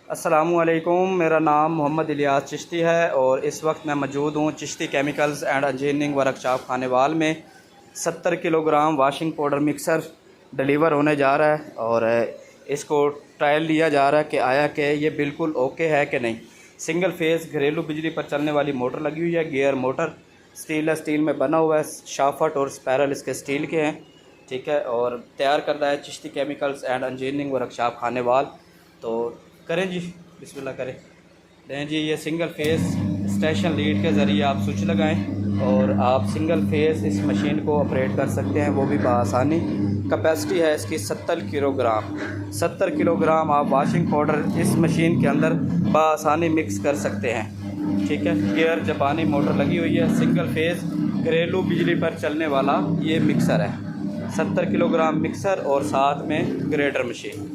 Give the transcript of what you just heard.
अस्सलामुअलैकुम, मेरा नाम मोहम्मद इलियास चिश्ती है और इस वक्त मैं मौजूद हूँ Chishti chemicals and engineering workshop Khanewal में। 70 kilogram washing powder mixer deliver होने जा रहा है और इसको ट्रायल लिया जा रहा है कि आया कि ये बिल्कुल ओके है कि नहीं। सिंगल फेस घरेलू बिजली पर चलने वाली मोटर लगी हुई है, गियर मोटर स्टेनलेस स्टील में बना हुआ है, शाफट और स्पैरल इसके स्टील के हैं, ठीक है। और तैयार करता है Chishti chemicals and engineering workshop Khanewal. तो करें जी, बिस्मिल्लाह करें। दें जी, ये सिंगल फेस स्टेशन लीड के ज़रिए आप स्विच लगाएं और आप सिंगल फेस इस मशीन को ऑपरेट कर सकते हैं, वो भी बआसानी। कैपेसिटी है इसकी 70 किलोग्राम आप वाशिंग पाउडर इस मशीन के अंदर बआसानी मिक्स कर सकते हैं, ठीक है। गियर जापानी मोटर लगी हुई है, सिंगल फेस घरेलू बिजली पर चलने वाला ये मिक्सर है। 70 किलोग्राम मिक्सर और साथ में ग्रेटर मशीन।